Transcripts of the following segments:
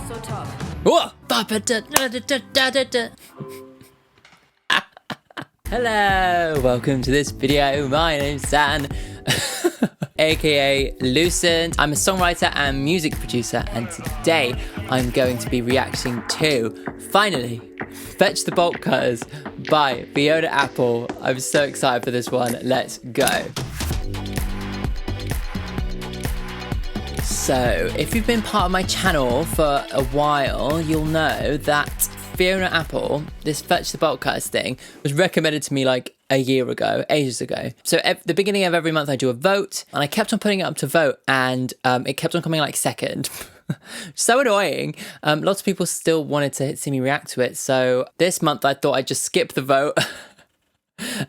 So tough. Whoa! Hello, welcome to this video. My name's Dan, aka Lucent. I'm a songwriter and music producer, and today I'm going to be reacting to, finally, Fetch the Bolt Cutters by Fiona Apple. I'm so excited for this one. Let's go. So, if you've been part of my channel for a while, you'll know that Fiona Apple, this Fetch the Bolt Cutters thing, was recommended to me like a year ago, ages ago. So at the beginning of every month I do a vote, and I kept on putting it up to vote, and it kept on coming like second. So annoying. Lots of people still wanted to see me react to it, so this month I thought I'd just skip the vote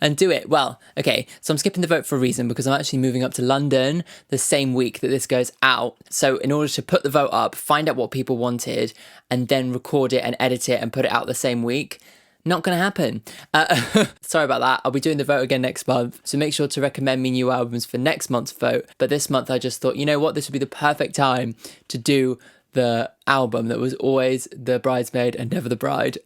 and do it. Well, okay, so I'm skipping the vote for a reason, because I'm actually moving up to London the same week that this goes out. So in order to put the vote up, find out what people wanted, and then record it and edit it and put it out the same week, not gonna happen. Sorry about that. I'll be doing the vote again next month, so make sure to recommend me new albums for next month's vote. But this month I just thought, you know what, this would be the perfect time to do the album that was always the bridesmaid and never the bride.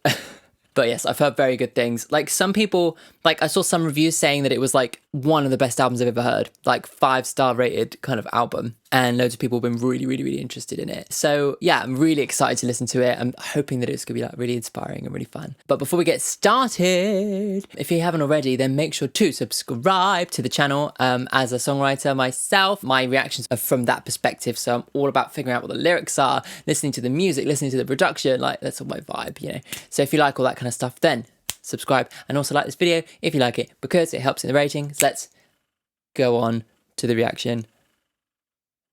But yes, I've heard very good things. Like some people, like I saw some reviews saying that it was like one of the best albums I've ever heard, like 5-star rated kind of album. And loads of people have been really, really, really interested in it. So yeah, I'm really excited to listen to it. I'm hoping that it's gonna be like really inspiring and really fun. But before we get started, if you haven't already, then make sure to subscribe to the channel. As a songwriter myself, my reactions are from that perspective. So I'm all about figuring out what the lyrics are, listening to the music, listening to the production, like that's all my vibe, you know? So if you like all that kind of stuff, then subscribe, and also like this video if you like it, because it helps in the ratings. Let's go on to the reaction.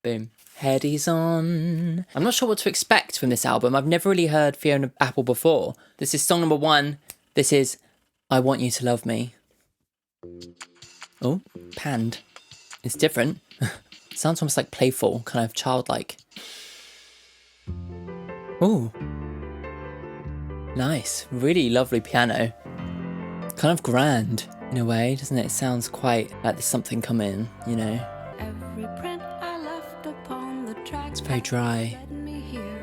Boom. Headies on. I'm not sure what to expect from this album. I've never really heard Fiona Apple before. This is song number 1. This is I Want You to Love Me. Oh, panned. It's different. Sounds almost like playful, kind of childlike. Oh. Nice. Really lovely piano. Kind of grand in a way, doesn't it? It sounds quite like there's something coming, you know? It's very dry.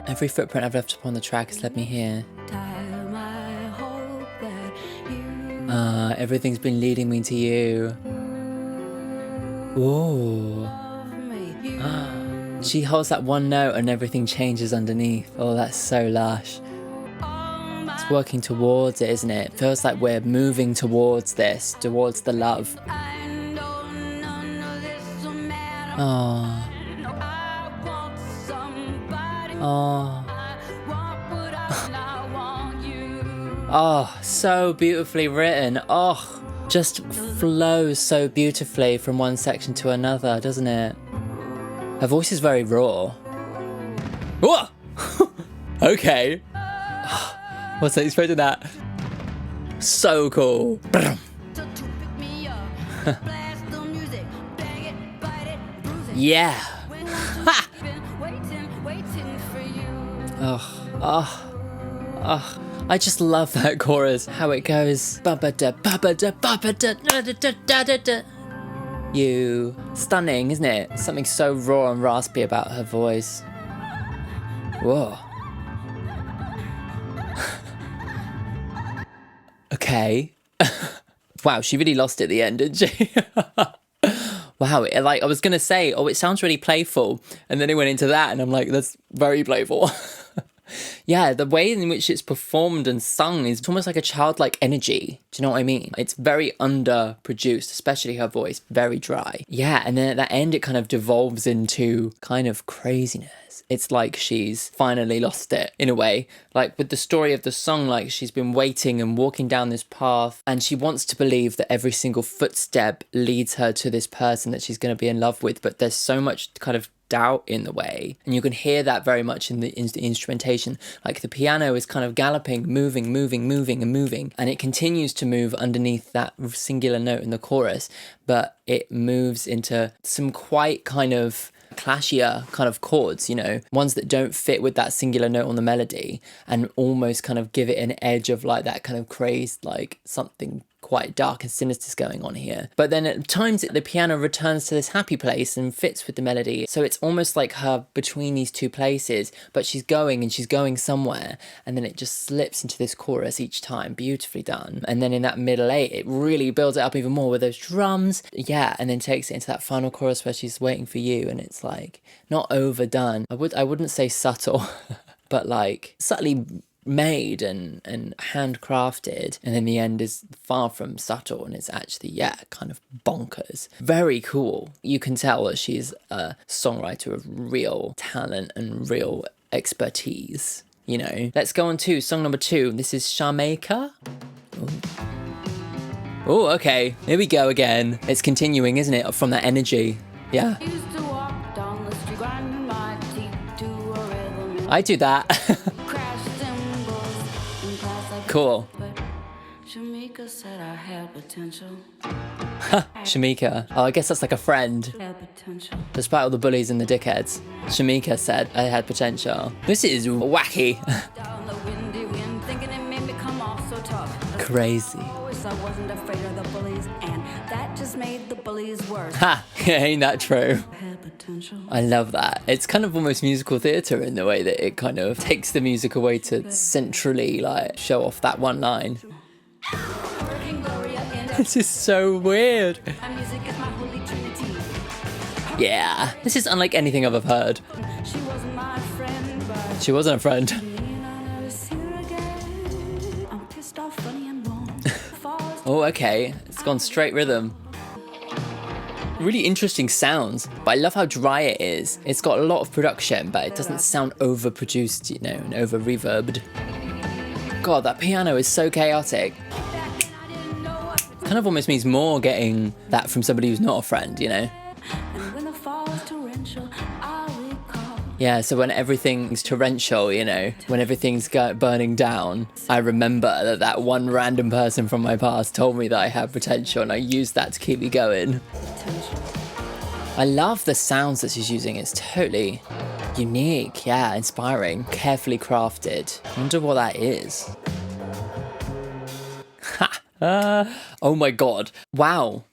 Every footprint I've left upon the track has led me here. Everything's been leading me to you. Ooh. She holds that one note and everything changes underneath. Oh, that's so lush. It's working towards it, isn't it? It feels like we're moving towards this, towards the love. Oh. Oh. Oh, so beautifully written. Oh, just flows so beautifully from one section to another, doesn't it? Her voice is very raw. Whoa! Okay. Wasn't expecting that. So cool. Yeah. Ha! Oh, oh, oh. I just love that chorus. How it goes. You. Stunning, isn't it? Something so raw and raspy about her voice. Whoa. Okay. Wow, she really lost it at the end, didn't she? Wow, like I was gonna say, oh, it sounds really playful, and then it went into that, and I'm like, that's very playful. Yeah, the way in which it's performed and sung is almost like a childlike energy. Do you know what I mean? It's very underproduced, especially her voice, very dry. Yeah, and then at that end, it kind of devolves into kind of craziness. It's like she's finally lost it, in a way. Like with the story of the song, like she's been waiting and walking down this path, and she wants to believe that every single footstep leads her to this person that she's going to be in love with, but there's so much kind of doubt in the way, and you can hear that very much in the instrumentation. Like the piano is kind of galloping, moving, and it continues to move underneath that singular note in the chorus, but it moves into some quite kind of clashier kind of chords, you know, ones that don't fit with that singular note on the melody, and almost kind of give it an edge of like that kind of crazed, like something quite dark and sinister going on here. But then at times the piano returns to this happy place and fits with the melody. So it's almost like her between these two places, but she's going somewhere, and then it just slips into this chorus each time. Beautifully done. And then in that middle eight, it really builds it up even more with those drums. Yeah, and then takes it into that final chorus where she's waiting for you, and it's like not overdone. I wouldn't say subtle, but like subtly made and handcrafted, and then the end is far from subtle, and it's actually kind of bonkers. Very cool. You can tell that she's a songwriter of real talent and real expertise, you know. Let's go on to song number 2. This is Shamaka. Oh, okay, here we go again. It's continuing, isn't it, from that energy. Yeah, I do that. Cool. Shamika said I had potential. Shamika. Oh, I guess that's like a friend. Despite all the bullies and the dickheads, Shamika said I had potential. This is wacky. Crazy. I wasn't afraid of the bullies, and that just made the bullies worse. Ha! Ain't that true? I love that. It's kind of almost musical theatre in the way that it kind of takes the music away to centrally like show off that one line. This is so weird. Yeah, this is unlike anything I've ever heard. She wasn't a friend. Oh, okay. It's gone straight rhythm. Really interesting sounds, but I love how dry it is. It's got a lot of production, but it doesn't sound overproduced, you know, and over reverbed. God, that piano is so chaotic. Kind of almost means more getting that from somebody who's not a friend, you know? Yeah, so when everything's torrential, you know, when everything's burning down, I remember that one random person from my past told me that I had potential, and I used that to keep me going. I love the sounds that she's using. It's totally unique, yeah, inspiring, carefully crafted. I wonder what that is. Ha! Oh my god. Wow.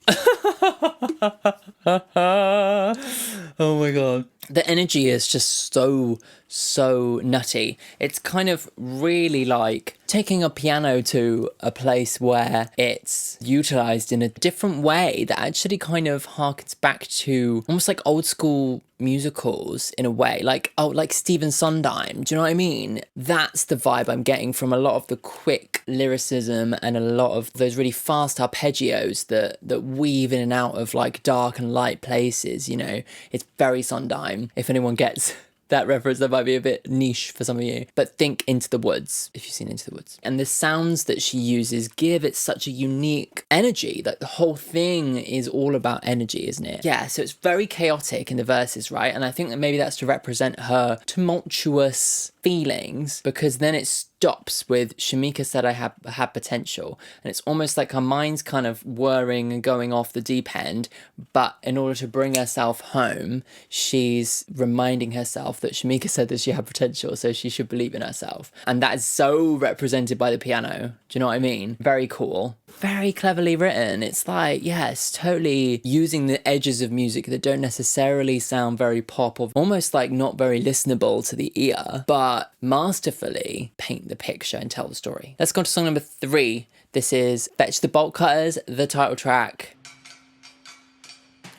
Oh my god. The energy is just so nutty. It's kind of really like taking a piano to a place where it's utilized in a different way that actually kind of harkens back to almost like old school musicals in a way, like Stephen Sondheim. Do you know what I mean? That's the vibe I'm getting from a lot of the quick lyricism and a lot of those really fast arpeggios that weave in and out of like dark and light places, you know. It's very Sondheim. If anyone gets that reference, that might be a bit niche for some of you, but think Into the Woods, if you've seen Into the Woods. And the sounds that she uses give it such a unique energy, that the whole thing is all about energy, isn't it? Yeah, so it's very chaotic in the verses, right? And I think that maybe that's to represent her tumultuous feelings, because then it stops with Shamika said I had potential, and it's almost like her mind's kind of whirring and going off the deep end, but in order to bring herself home, she's reminding herself that Shamika said that she had potential, so she should believe in herself. And that is so represented by the piano. Do you know what I mean? Very cool. Very cleverly written. It's like, yes, totally using the edges of music that don't necessarily sound very pop or almost like not very listenable to the ear, but masterfully paint the picture and tell the story. Let's go on to song number 3. This is Fetch the Bolt Cutters, the title track.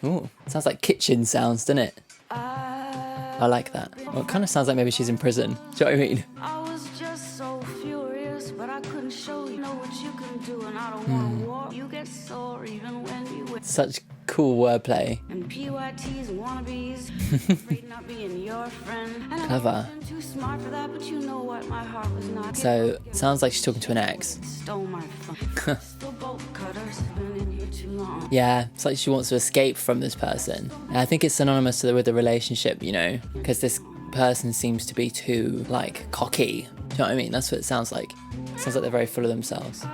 Ooh, sounds like kitchen sounds, doesn't it? I like that. Well, it kind of sounds like maybe she's in prison. Do you know what I mean? I was just so furious, but I couldn't show you know what you can do, and I don't want to war. You get sore even when you win. Such cool wordplay. And PYTs and wannabes, afraid not being your friend. Clever. Too smart for that, but you know what, my heart was not. So sounds like she's talking to an ex. Stole my phone. Still bolt cutters. Been in here too long. Yeah, it's like she wants to escape from this person. And I think it's synonymous with the relationship, you know, because this person seems to be too like cocky. Do you know what I mean? That's what it sounds like. It sounds like they're very full of themselves.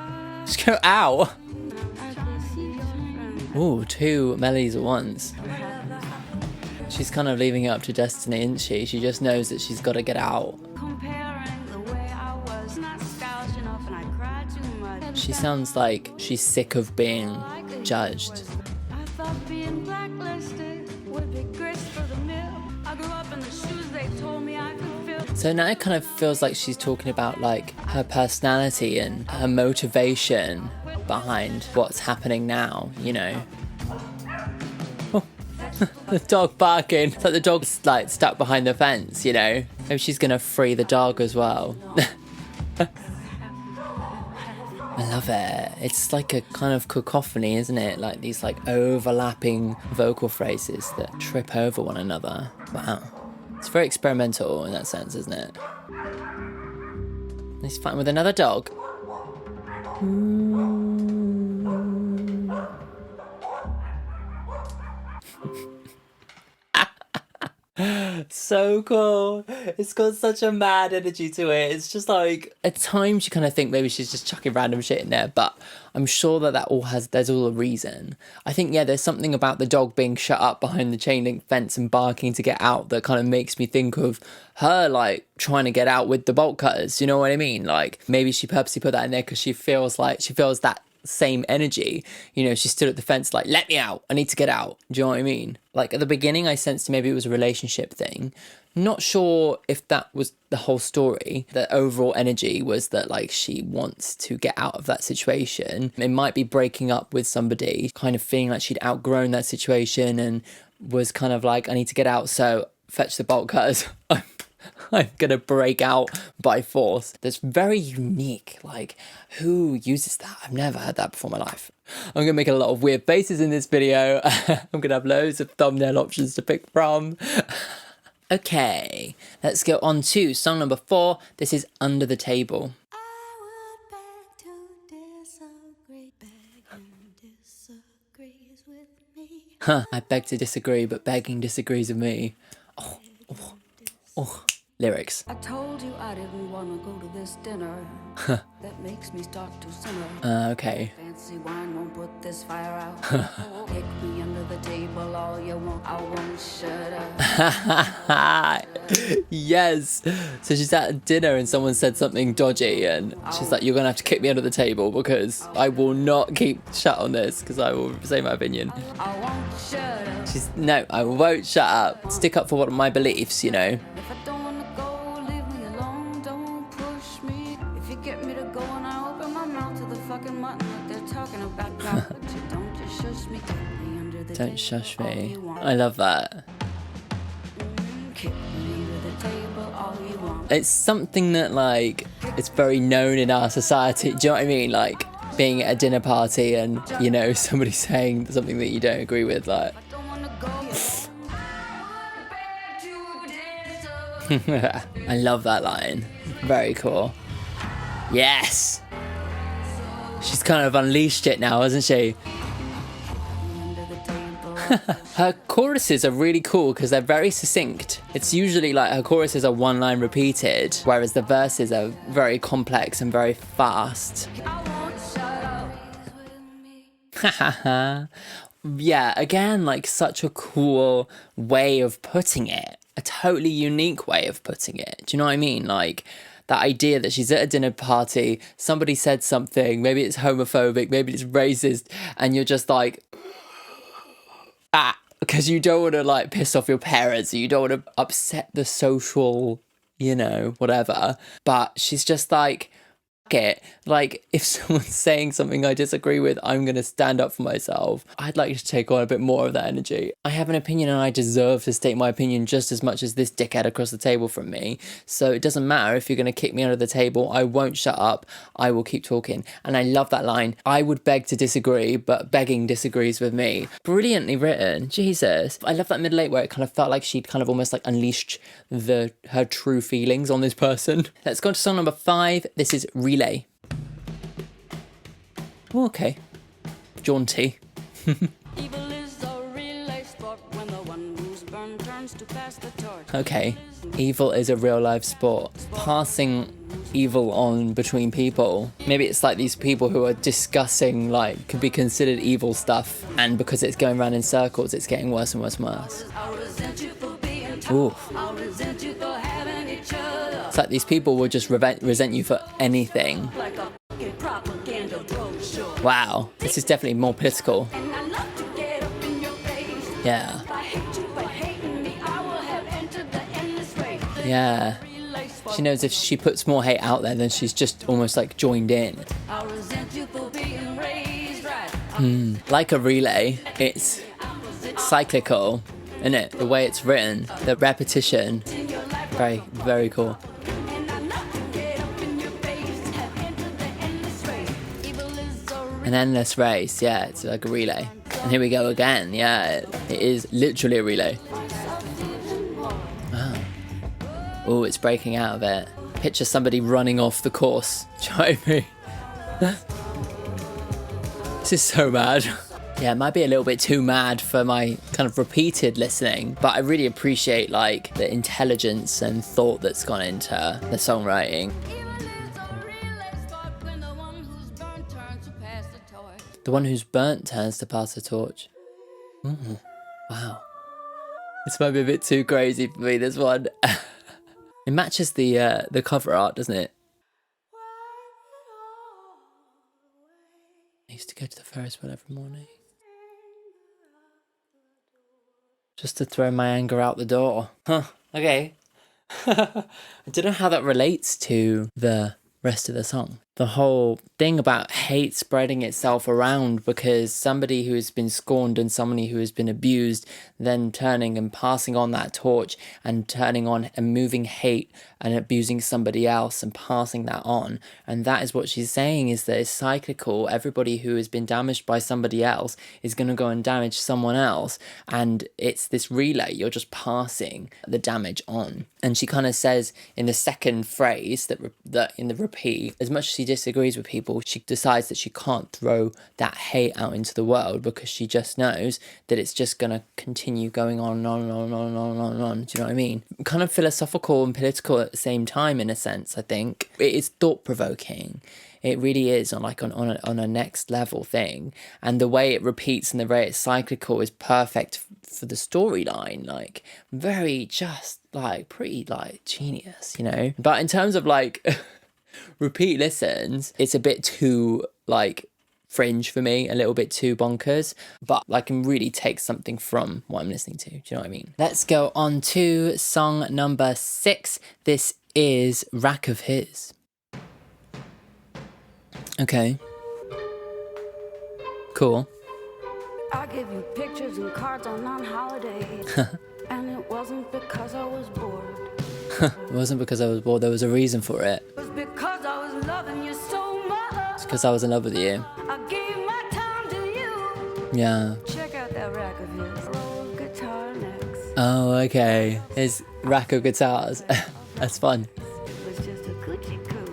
Just go, ow! Ooh, 2 melodies at once. She's kind of leaving it up to destiny, isn't she? She just knows that she's got to get She sounds like she's sick of being judged. I thought being blacklisted would be grace for the mill. I grew up in the shoes they told me I could fill. So now it kind of feels like she's talking about like her personality and her motivation behind what's happening now, you know. Oh. The dog barking. It's like the dog's like stuck behind the fence, you know. Maybe she's gonna free the dog as well. I love it. It's like a kind of cacophony, isn't it? Like these like overlapping vocal phrases that trip over one another. Wow. It's very experimental in that sense, isn't it? He's fighting with another dog. So cool. It's got such a mad energy to it. It's just like, at times you kind of think maybe she's just chucking random shit in there, but I'm sure that there's all a reason. I think, yeah, there's something about the dog being shut up behind the chain link fence and barking to get out that kind of makes me think of her like trying to get out with the bolt cutters. You know what I mean? Like maybe she purposely put that in there because she feels that same energy, you know. She stood at the fence like, let me out, I need to get out. Do you know what I mean? Like at the beginning I sensed maybe it was a relationship thing. Not sure if that was the whole story. The overall energy was that like she wants to get out of that situation. It might be breaking up with somebody, kind of feeling like she'd outgrown that situation and was kind of like, I need to get out, so fetch the bolt cutters. I'm gonna break out by force. That's very unique. Like, who uses that? I've never heard that before in my life. I'm gonna make a lot of weird faces in this video. I'm gonna have loads of thumbnail options to pick from. Okay, let's go on to song number 4. This is Under the Table. I would beg to disagree, begging disagrees with me. I beg to disagree, but begging disagrees with me. Oh. Lyrics. I told you I didn't want to go to this dinner. That makes me start to simmer. Okay. Fancy wine won't put this fire out. Kick me under the table all you want. I won't shut up. Yes. So she's at dinner and someone said something dodgy and she's like, you're going to have to kick me under the table because I will not keep shut on this because I will say my opinion. I won't shut up. No, I won't shut up. Stick up for what my beliefs, you know. If I don't want to go, leave me alone. Don't push me. If you get me to go and I open my mouth to the fucking mutton that they're talking about, but you don't just shush me. Kick me under the Don't table shush all me. you want. I love that. Kick me under the table all you want. It's something that, like, it's very known in our society. Do you know what I mean? Like, being at a dinner party and, you know, somebody saying something that you don't agree with, like. I don't want to go. I love that line. Very cool. Yes! She's kind of unleashed it now, hasn't she? Her choruses are really cool because they're very succinct. It's usually like her choruses are one line repeated, whereas the verses are very complex and very fast. Yeah, again, like such a cool way of putting it. A totally unique way of putting it. Do you know what I mean? Like that idea that she's at a dinner party, somebody said something, maybe it's homophobic, maybe it's racist, and you're just like, because you don't want to like piss off your parents, or you don't want to upset the social, you know, whatever. But she's just like, it. Like, if someone's saying something I disagree with, I'm going to stand up for myself. I'd like to take on a bit more of that energy. I have an opinion and I deserve to state my opinion just as much as this dickhead across the table from me. So it doesn't matter if you're going to kick me under the table. I won't shut up. I will keep talking. And I love that line. I would beg to disagree, but begging disagrees with me. Brilliantly written. Jesus. I love that middle eight where it kind of felt like she'd kind of almost like unleashed her true feelings on this person. Let's go on to song number 5. This is Relay. Oh, okay. Jaunty. Evil is a relay sport when the one who's burned turns to pass the torch. Okay. Evil is a real life sport. Passing evil on between people. Maybe it's like these people who are discussing like could be considered evil stuff, and because it's going around in circles, it's getting worse and worse and worse. Ooh. It's like these people will just resent you for anything. Like a propaganda drone. Wow, this is definitely more political. Yeah. Yeah. She knows if she puts more hate out there, then she's just almost like joined in. Like a relay, it's cyclical, isn't it? The way it's written, the repetition, very, very cool. An endless race, yeah, it's like a relay. And here we go again, yeah, it is literally a relay. Wow. Oh, it's breaking out of it. Picture somebody running off the course. Try me. This is so mad. Yeah, it might be a little bit too mad for my kind of repeated listening, but I really appreciate like the intelligence and thought that's gone into the songwriting. The one who's burnt turns to pass the torch. Wow. This might be a bit too crazy for me, this one. It matches the cover art, doesn't it? I used to go to the Ferris wheel every morning. Just to throw my anger out the door. Huh, okay. I don't know how that relates to the rest of the song. The whole thing about hate spreading itself around because somebody who has been scorned and somebody who has been abused, then turning and passing on that torch and turning on and moving hate and abusing somebody else and passing that on. And that is what she's saying, is that it's cyclical. Everybody who has been damaged by somebody else is going to go and damage someone else. And it's this relay. You're just passing the damage on. And she kind of says in the second phrase that in the repeat, as much as she disagrees with people, she decides that she can't throw that hate out into the world because she just knows that it's just going to continue going on and on and on and on and on and on and on. Do you know what I mean? Kind of philosophical and political at the same time, in a sense, I think. It is thought-provoking. It really is on a next level thing. And the way it repeats and the way it's cyclical is perfect for the storyline. Like, very just, like, pretty, like, genius, you know? But in terms of, like, repeat listens, it's a bit too, like, fringe for me, a little bit too bonkers, but I can really take something from what I'm listening to. Do you know what I mean? Let's go on to song number 6. This is Rack of His. Okay. Cool. I gave you pictures and cards on holidays, and it wasn't because I was bored. It wasn't because I was bored, there was a reason for it. It was because I was loving you so much. It's because I was in love with you. I gave my time to you. Yeah. Check out that rack of his old guitar necks. Oh, okay. His rack of guitars. That's fun. It was just a coochie coo.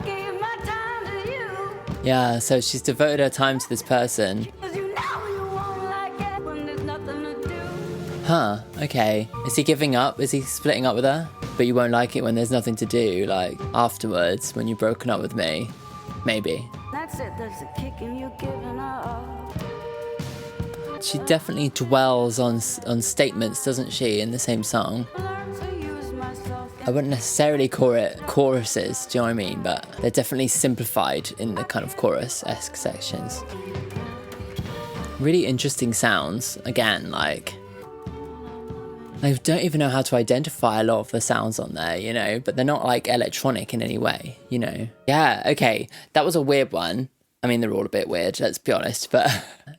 Gave my time to you. Yeah, so she's devoted her time to this person. Cause you know you won't like it when there's nothing to do. Huh, okay. Is he giving up? Is he splitting up with her? But you won't like it when there's nothing to do, like afterwards, when you've broken up with me? Maybe. That's it, that's a kick and you're giving up. She definitely dwells on statements, doesn't she, in the same song? Learn to use myself. I wouldn't necessarily call it choruses, do you know what I mean? But they're definitely simplified in the kind of chorus-esque sections. Really interesting sounds. Again, like, I don't even know how to identify a lot of the sounds on there, you know, but they're not like electronic in any way, you know. Yeah, okay, that was a weird one. I mean, they're all a bit weird, let's be honest, but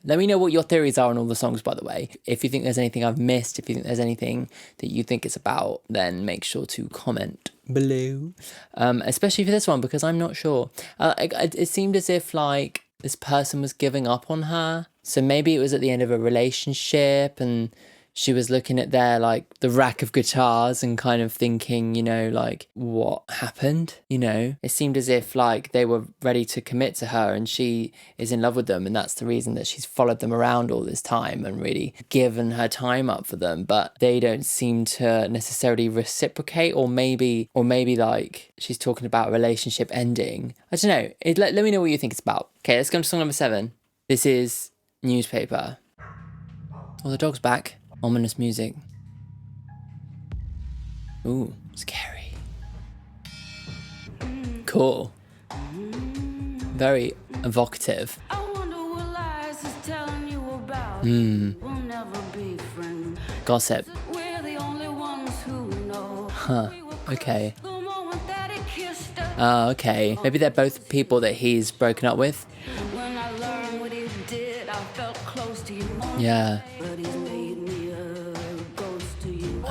let me know what your theories are on all the songs, by the way. If you think there's anything I've missed, if you think there's anything that you think it's about, then make sure to comment below. Especially for this one, because I'm not sure. It seemed as if, like, this person was giving up on her. So maybe it was at the end of a relationship and she was looking at their, like, the rack of guitars and kind of thinking, you know, like, what happened? You know, it seemed as if, like, they were ready to commit to her and she is in love with them. And that's the reason that she's followed them around all this time and really given her time up for them. But they don't seem to necessarily reciprocate, or maybe like, she's talking about a relationship ending. I don't know. Let me know what you think it's about. Okay, let's go to song number 7. This is Newspaper. Oh, the dog's back. Ominous music. Ooh, scary. Cool. Very evocative. I wonder what lies is telling you about. We'll never be friends. Gossip. We're the only ones who know. Huh. Okay. The moment that he kissed her. Oh, okay. Maybe they're both people that he's broken up with. When I learned what he did, I felt close to you more. Yeah. But he's made me a ghost to you.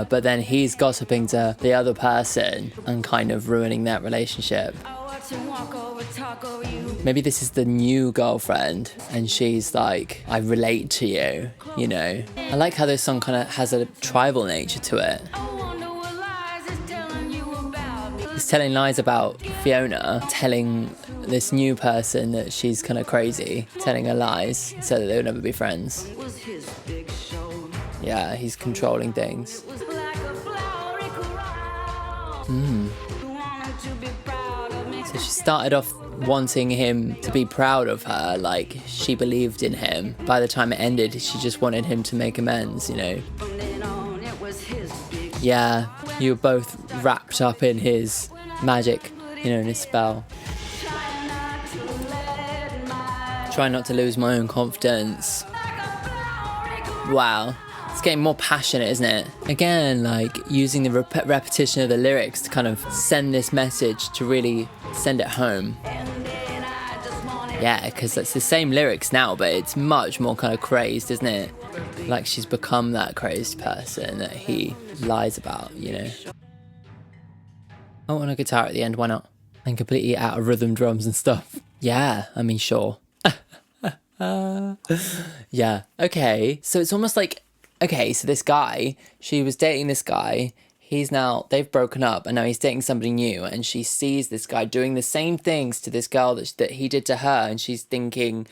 But then he's gossiping to the other person and kind of ruining that relationship. I watch him walk over, talk over you. Maybe this is the new girlfriend and she's like, I relate to you, you know? I like how this song kind of has a tribal nature to it. I wonder what lies is telling you about me. He's telling lies about Fiona, telling this new person that she's kind of crazy, telling her lies so that they'll never be friends. It was his big show. Yeah, he's controlling things. It was like a flowery crown. You wanted to be proud of me. So she started off wanting him to be proud of her, like she believed in him. By the time it ended, she just wanted him to make amends, you know? From then on, it was his big show. Yeah, you were both wrapped up in his magic, you know, in his spell. Trying not to let my Try not to lose my own confidence. like a flowery crown. Wow. It's getting more passionate, isn't it? Again, like using the repetition of the lyrics to kind of send this message, to really send it home. And then I just wanted Yeah, because it's the same lyrics now, but it's much more kind of crazed, isn't it? Like she's become that crazed person that he lies about, you know? Oh, and a guitar at the end, why not? And completely out of rhythm drums and stuff. Yeah, I mean, sure. Yeah, okay. So it's almost like, okay, so this guy, she was dating this guy. They've broken up and now he's dating somebody new. And she sees this guy doing the same things to this girl that he did to her. And she's thinking,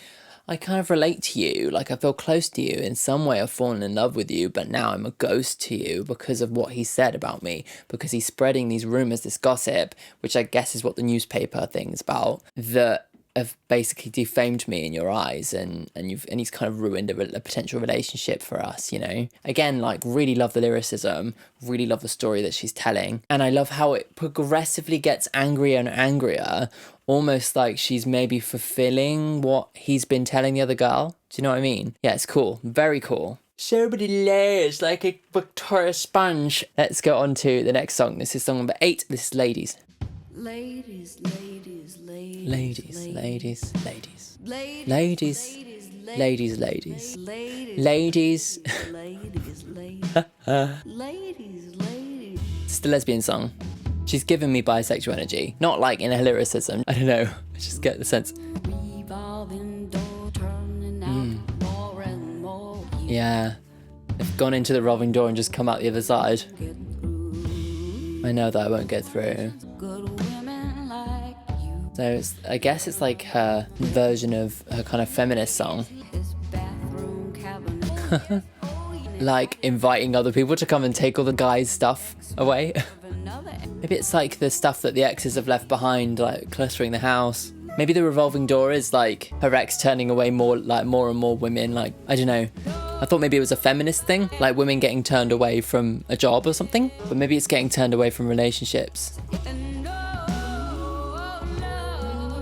I kind of relate to you. Like, I feel close to you. In some way, I've fallen in love with you, but now I'm a ghost to you because of what he said about me. Because he's spreading these rumors, this gossip, which I guess is what the newspaper thing's about, that have basically defamed me in your eyes, and he's kind of ruined a potential relationship for us, you know? Again, like, really love the lyricism, really love the story that she's telling. And I love how it progressively gets angrier and angrier, almost like she's maybe fulfilling what he's been telling the other girl. Do you know what I mean? Yeah, it's cool. Very cool. So many layers, like a Victoria sponge. Let's go on to the next song. This is song number 8. This is Ladies. ladies, ladies, ladies, Ladies, ladies, ladies. ladies, Ladies, ladies, ladies. ladies, Ladies. ladies, ladies, ladies. It's the lesbian song. She's giving me bisexual energy. Not like in her lyricism. I don't know. I just get the sense. Revolving door turning out more and more. Yeah. I've gone into the revolving door and just come out the other side. Get through. I know that I won't get through. Good women like you. So I guess it's like her version of her kind of feminist song. His bathroom cabinet. Like inviting other people to come and take all the guys' stuff away. Another Maybe it's like the stuff that the exes have left behind, like cluttering the house. Maybe the revolving door is like her ex turning away more and more women. Like, I don't know. I thought maybe it was a feminist thing, like women getting turned away from a job or something. But maybe it's getting turned away from relationships. and no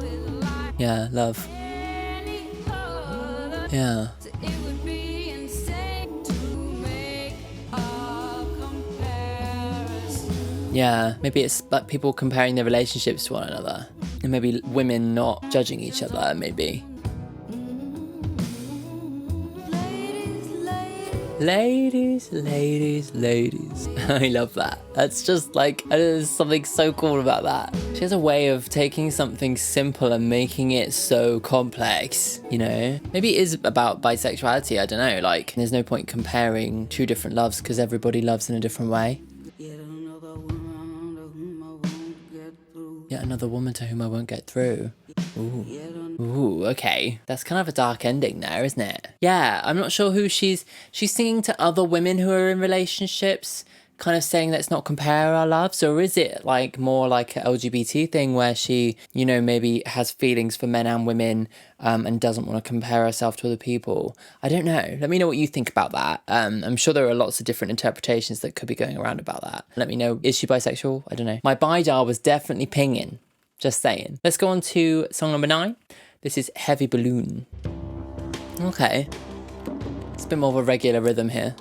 is like Yeah, love. any other. Yeah. It would be insane to make a comparison. Yeah, maybe it's like people comparing their relationships to one another. And maybe women not judging each other, maybe. Ladies, Ladies, ladies, ladies. I love that. That's just like, there's something so cool about that. She has a way of taking something simple and making it so complex, you know? Maybe it is about bisexuality, I don't know. Like, there's no point comparing two different loves because everybody loves in a different way. yet another woman to whom I won't get through. Yet another woman to whom I won't get through. Ooh. Yet Ooh, okay. That's kind of a dark ending there, isn't it? Yeah, I'm not sure who she's singing to other women who are in relationships, kind of saying let's not compare our loves, or is it like more like an LGBT thing where she, you know, maybe has feelings for men and women and doesn't want to compare herself to other people? I don't know. Let me know what you think about that. I'm sure there are lots of different interpretations that could be going around about that. Let me know. Is she bisexual? I don't know. My bi-dar was definitely pinging. Just saying. Let's go on to song number 9. This is Heavy Balloon. Okay. It's a bit more of a regular rhythm here.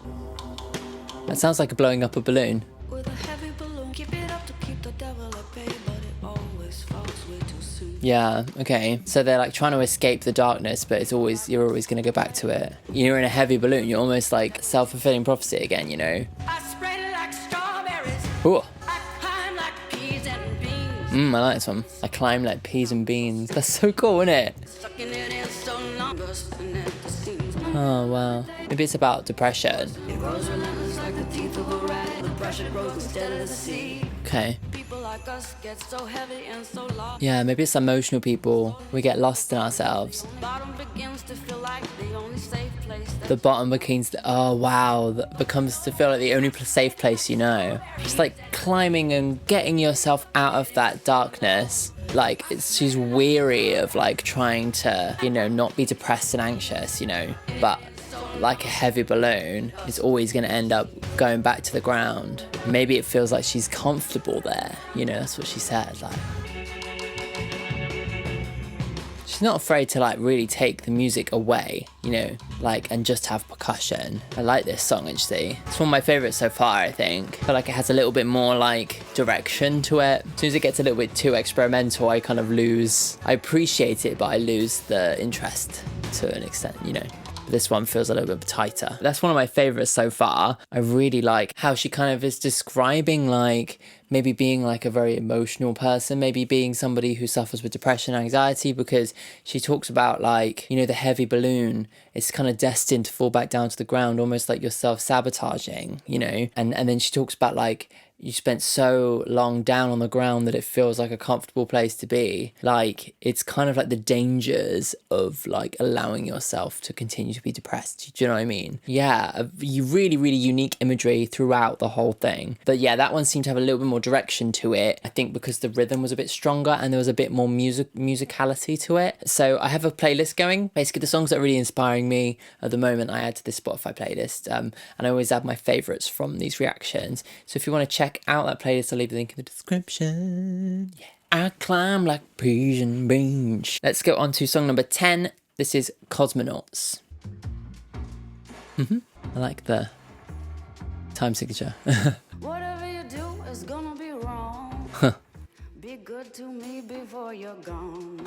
That sounds like blowing up a balloon. With a heavy balloon, keep it up to keep the devil at bay, but it always falls way too soon. Yeah, okay. So they're like trying to escape the darkness, but you're always going to go back to it. You're in a heavy balloon. You're almost like self-fulfilling prophecy again, you know? I spread it like strawberries. Ooh. I climb like peas and beans. I like this one. I climb like peas and beans. That's so cool, isn't it? Sucking it in so long, bursting at the seams. Oh, wow. Maybe it's about depression. It grows relentless like the teeth of a rat. The pressure grows instead of the sea. Okay. People like us get so heavy and so lost. Yeah, maybe it's emotional people. We get lost in ourselves. Bottom begins to feel like the only safe place. The bottom becomes, that becomes to feel like the only safe place you know. Just like climbing and getting yourself out of that darkness. Like, she's weary of like trying to, you know, not be depressed and anxious, you know, but like a heavy balloon is always going to end up going back to the ground. Maybe it feels like she's comfortable there, you know, that's what she said. Like, she's not afraid to like really take the music away, you know, like, and just have percussion. I like this song actually. It's one of my favorites so far, I think. I feel like it has a little bit more like direction to it. As soon as it gets a little bit too experimental, I appreciate it, but I lose the interest to an extent, you know. This one feels a little bit tighter. That's one of my favorites so far. I really like how she kind of is describing like maybe being like a very emotional person, maybe being somebody who suffers with depression and anxiety, because she talks about like, you know, the heavy balloon is kind of destined to fall back down to the ground, almost like you're self-sabotaging, you know. And then she talks about like, you spent so long down on the ground that it feels like a comfortable place to be. Like, it's kind of like the dangers of like allowing yourself to continue to be depressed. Do you know what I mean? Yeah, really, really unique imagery throughout the whole thing. But yeah, that one seemed to have a little bit more direction to it. I think because the rhythm was a bit stronger and there was a bit more musicality to it. So I have a playlist going. Basically, the songs that are really inspiring me at the moment, I add to this Spotify playlist. And I always add my favorites from these reactions. So if you want to check out that playlist, I'll leave the link in the description. Yeah. I climb like peas and beans. Let's go on to song number 10. This is Cosmonauts. I like the time signature. Whatever you do is gonna be wrong. Be good to me before you're gone.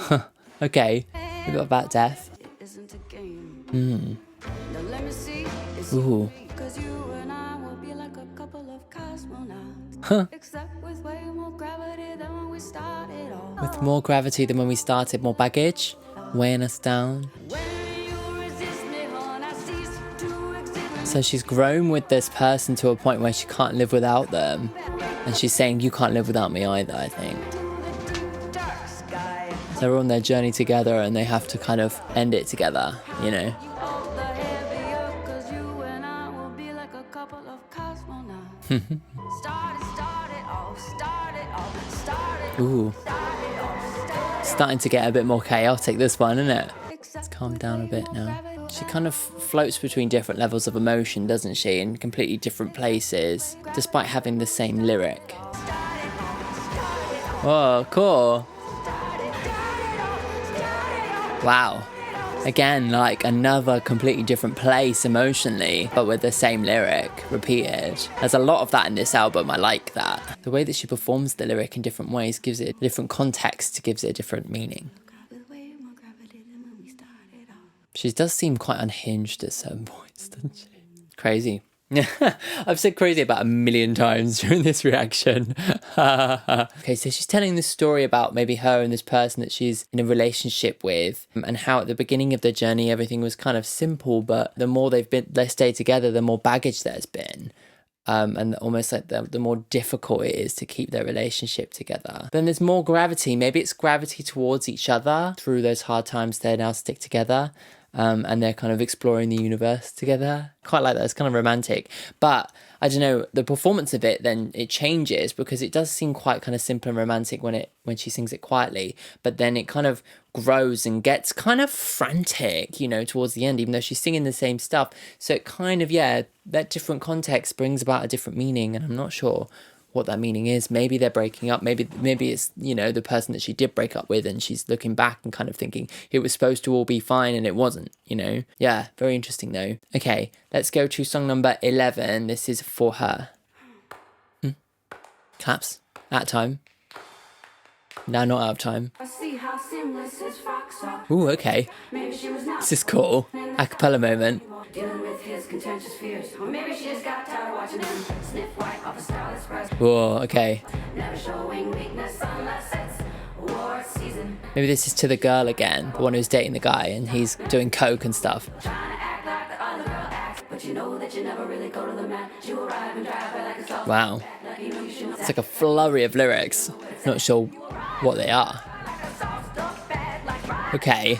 Okay, a bit about death. It isn't a game. Now let me see. Ooh. Cause you and I will be like a couple of cosmonauts. Except with way more gravity than when we started off. With more gravity than when we started, more baggage, weighing us down. When you resist me, hon, I cease to exist. So she's grown with this person to a point where she can't live without them. And she's saying, you can't live without me either, I think. Dark sky. They're on their journey together and they have to kind of end it together, you know. All the heavier, cause you and I will be like a couple of cosmonauts. Ooh. Starting to get a bit more chaotic, this one, isn't it? Let's calm down a bit now. She kind of floats between different levels of emotion, doesn't she? In completely different places, despite having the same lyric. Oh, cool. Wow. Again, like another completely different place emotionally, but with the same lyric repeated. There's a lot of that in this album. I like that. The way that she performs the lyric in different ways gives it a different context, gives it a different meaning. She does seem quite unhinged at certain points, doesn't she? Crazy. I've said crazy about 1 million times during this reaction. Okay, so she's telling this story about maybe her and this person that she's in a relationship with, and how at the beginning of their journey everything was kind of simple, but the more they stayed together, the more baggage there's been. And almost like the more difficult it is to keep their relationship together. Then there's more gravity. Maybe it's gravity towards each other. Through those hard times, they now stick together. And they're kind of exploring the universe together. Quite like that. It's kind of romantic. But I don't know, the performance of it, then it changes, because it does seem quite kind of simple and romantic when she sings it quietly. But then it kind of grows and gets kind of frantic, you know, towards the end, even though she's singing the same stuff. So it kind of, yeah, that different context brings about a different meaning. And I'm not sure what that meaning is. Maybe they're breaking up. Maybe it's, you know, the person that she did break up with, and she's looking back and kind of thinking it was supposed to all be fine and it wasn't, you know. Yeah, very interesting though. Okay, let's go to song number 11. This is For Her. Claps. Out of time. Now not out of time. I see how seamless his frocks are. Ooh, okay. Maybe she was not This is cool. Acapella moment. dealing with his contentious fears. Or maybe she just got tired of watching him sniff white off a stylist press. Whoa, okay. Never showing weakness unless it's war season. Maybe this is to the girl again, the one who's dating the guy, and he's doing coke and stuff. Trying to act like the other girl acts, but you know that you never really go to the mat. You arrive and drive by like a soft. Wow. Like you know you shouldn't. It's like a flurry of lyrics. Not sure what they are. Okay.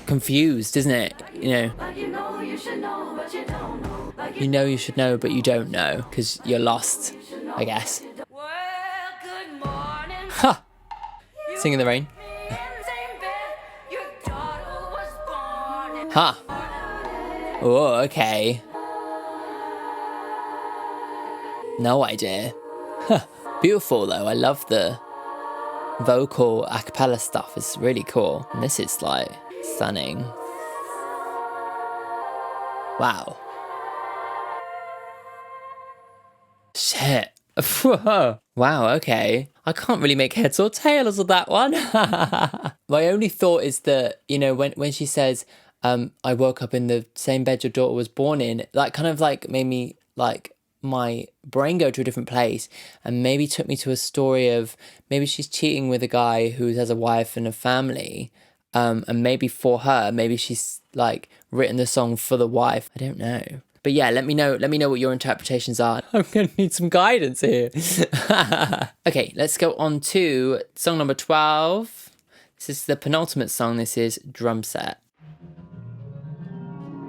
Confused, isn't it? You know you should know, but you don't know because you're lost, I guess. Well, good morning. Ha! Sing in the rain. Ha! Oh, okay. No idea. Huh. Beautiful though. I love the vocal a cappella stuff. It's really cool. And this is like stunning. Wow. Shit. Wow, okay. I can't really make heads or tails of that one. My only thought is that, you know, when she says, I woke up in the same bed your daughter was born in, that kind of like made me like my brain go to a different place and maybe took me to a story of maybe she's cheating with a guy who has a wife and a family, and maybe for her, maybe she's like written the song for the wife. I don't know. But yeah, let me know what your interpretations are. I'm gonna need some guidance here. Okay, let's go on to song number 12. This is the penultimate song. This is Drum Set.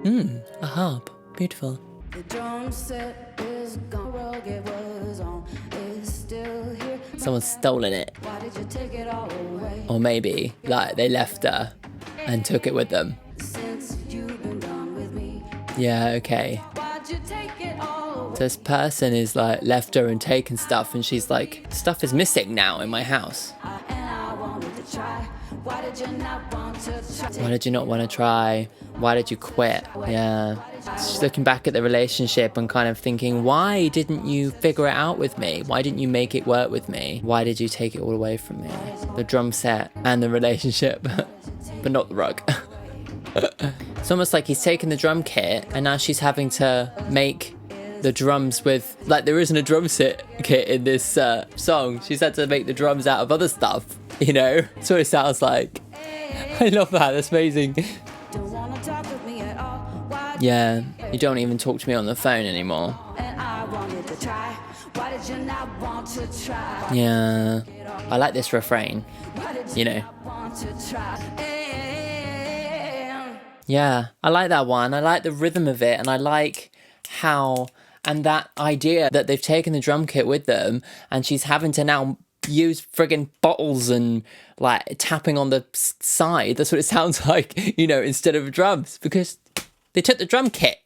A harp. Beautiful. The drum set is gone. Rug it was on. It's still here. Someone's stolen it. Why did you take it all away? Or maybe, like, they left her and took it with them. Since you've been done with me. Yeah, okay. Why'd you take it all away? So this person is, like, left her and taken stuff, and she's like, stuff is missing now in my house. And I wanted to try. Why did you not want to try? Why did you not want to try? Why did you quit? Yeah. She's looking back at the relationship and kind of thinking, why didn't you figure it out with me? Why didn't you make it work with me? Why did you take it all away from me? The drum set and the relationship, but not the rug. It's almost like he's taken the drum kit and now she's having to make the drums with, like, there isn't a drum set kit in this song. She's had to make the drums out of other stuff, you know? That's what it sounds like. I love that. That's amazing. Don't wanna talk with me at all. Why Yeah, you don't even talk to me on the phone anymore. and I wanted to try. Why did you not want to try? Yeah, I like this refrain, Why did you know. not want to try? Yeah, I like that one. I like the rhythm of it, and I like how, and that idea that they've taken the drum kit with them and she's having to now use friggin' bottles and like tapping on the side. That's what it sounds like, you know, instead of drums, because they took the drum kit.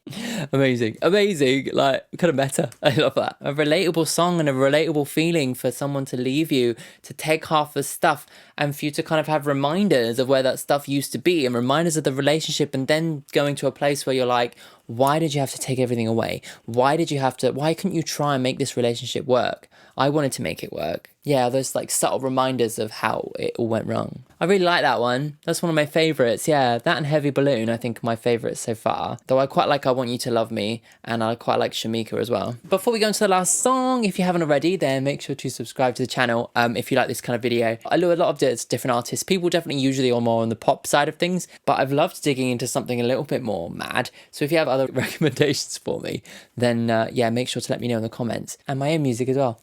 Amazing. Like, kind of meta. I love that. A relatable song and a relatable feeling for someone to leave you, to take half the stuff, and for you to kind of have reminders of where that stuff used to be and reminders of the relationship, and then going to a place where you're like, why did you have to take everything away? Why couldn't you try and make this relationship work? I wanted to make it work. Yeah, those like subtle reminders of how it all went wrong. I really like that one. That's one of my favourites. Yeah, that and Heavy Balloon I think are my favourites so far. Though I quite like I Want You to Love Me, and I quite like Shamaka as well. Before we go into the last song, if you haven't already, then make sure to subscribe to the channel if you like this kind of video. I do a lot of different artists. People definitely usually are more on the pop side of things, but I've loved digging into something a little bit more mad. So if you have other recommendations for me, then yeah, make sure to let me know in the comments. And my own music as well.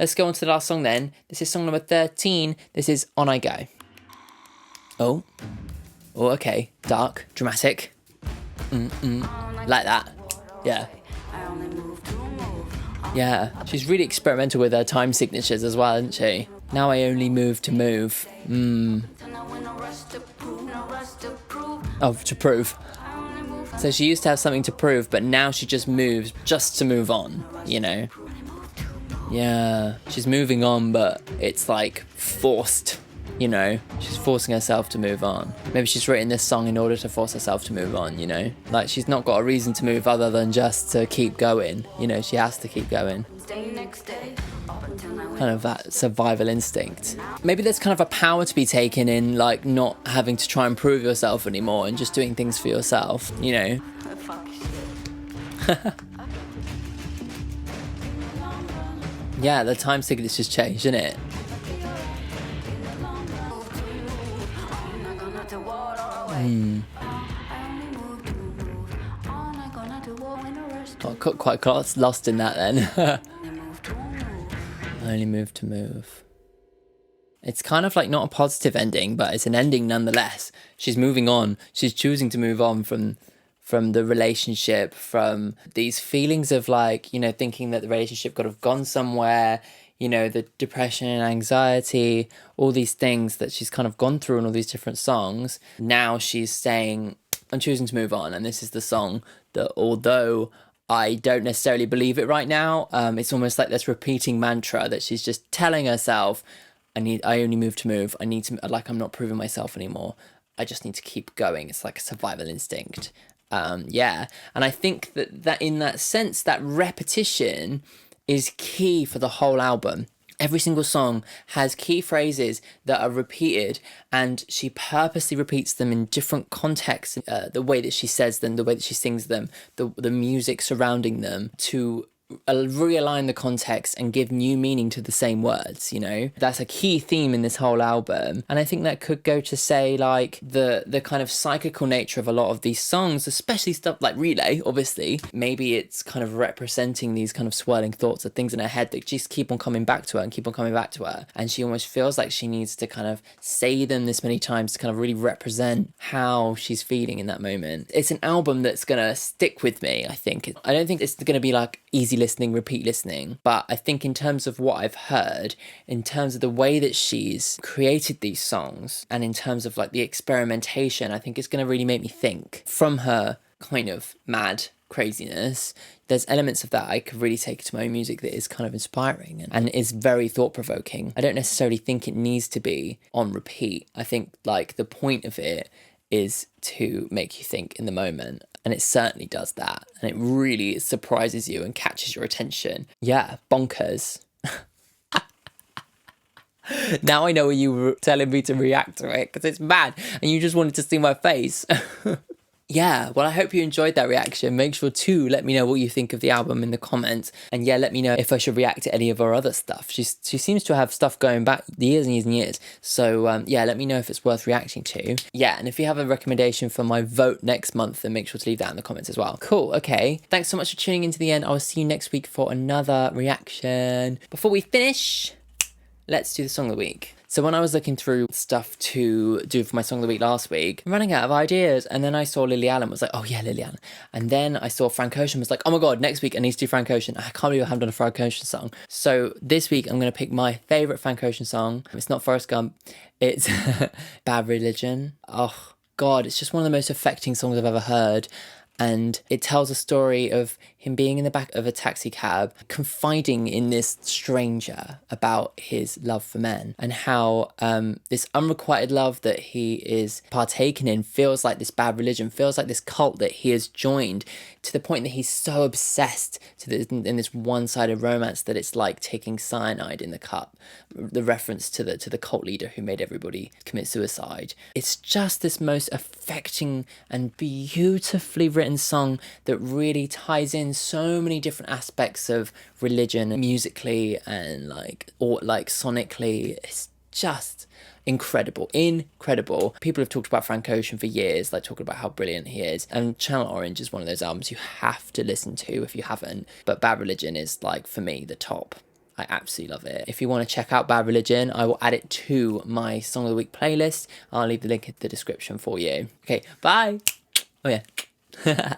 Let's go on to the last song then. This is song number 13. This is On I Go. Oh, okay. Dark, dramatic. Like that. Yeah. Yeah. She's really experimental with her time signatures as well, isn't she? Now I only move to move. Oh, to prove. It's So she used to have something to prove, but now she just moves just to move on, you know? Yeah, she's moving on, but it's like forced, you know? She's forcing herself to move on. Maybe she's written this song in order to force herself to move on, you know? Like, she's not got a reason to move other than just to keep going, you know? She has to keep going. Kind of that survival instinct. Maybe there's kind of a power to be taken in, like, not having to try and prove yourself anymore and just doing things for yourself, you know? Yeah, the time signature has changed, isn't it? Got quite lost in that then. I only moved to move. It's kind of like not a positive ending, but it's an ending nonetheless. She's moving on. She's choosing to move on from the relationship, from these feelings of like, you know, thinking that the relationship could have gone somewhere, you know, the depression and anxiety, all these things that she's kind of gone through in all these different songs. Now she's saying, I'm choosing to move on. And this is the song that, although I don't necessarily believe it right now, it's almost like this repeating mantra that she's just telling herself, I only move to move. I need to, like, I'm not proving myself anymore. I just need to keep going. It's like a survival instinct. Yeah. And I think that in that sense, that repetition is key for the whole album. Every single song has key phrases that are repeated, and she purposely repeats them in different contexts. The way that she says them, the way that she sings them, the music surrounding them, to realign the context and give new meaning to the same words, you know? That's a key theme in this whole album. And I think that could go to say, like, the kind of psychical nature of a lot of these songs, especially stuff like Relay, obviously. Maybe it's kind of representing these kind of swirling thoughts of things in her head that just keep on coming back to her and keep on coming back to her. And she almost feels like she needs to kind of say them this many times to kind of really represent how she's feeling in that moment. It's an album that's gonna stick with me, I think. I don't think it's gonna be like easy listening, repeat listening, but I think in terms of what I've heard, in terms of the way that she's created these songs, and in terms of like the experimentation, I think it's going to really make me think. From her kind of mad craziness, there's elements of that I could really take to my own music that is kind of inspiring and is very thought-provoking. I don't necessarily think it needs to be on repeat. I think like the point of it is to make you think in the moment, and it certainly does that, and it really surprises you and catches your attention. Yeah, bonkers. Now I know you were telling me to react to it, because it's mad and you just wanted to see my face. Yeah, well, I hope you enjoyed that reaction. Make sure to let me know what you think of the album in the comments. And yeah, let me know if I should react to any of her other stuff. She seems to have stuff going back years and years and years. So yeah, let me know if it's worth reacting to. Yeah, and if you have a recommendation for my vote next month, then make sure to leave that in the comments as well. Cool, okay. Thanks so much for tuning in to the end. I will see you next week for another reaction. Before we finish, let's do the song of the week. So when I was looking through stuff to do for my song of the week last week, I'm running out of ideas. And then I saw Lily Allen, was like, oh yeah, Lily Allen. And then I saw Frank Ocean, was like, oh my God, next week I need to do Frank Ocean. I can't believe I haven't done a Frank Ocean song. So this week I'm going to pick my favourite Frank Ocean song. It's not Forrest Gump. It's Bad Religion. Oh God, it's just one of the most affecting songs I've ever heard. And it tells a story of him being in the back of a taxi cab, confiding in this stranger about his love for men, and how this unrequited love that he is partaking in feels like this bad religion, feels like this cult that he has joined, to the point that he's so obsessed in this one-sided romance that it's like taking cyanide in the cup. The reference to the cult leader who made everybody commit suicide. It's just this most affecting and beautifully written song that really ties in so many different aspects of religion musically and like sonically. It's just incredible. People have talked about Frank Ocean for years, like talking about how brilliant he is, and Channel Orange is one of those albums you have to listen to if you haven't, but Bad Religion is, like, for me, the top. I absolutely love it. If you want to check out Bad Religion, I will add it to my Song of the Week playlist. I'll leave the link in the description for you. Okay, bye. Oh yeah.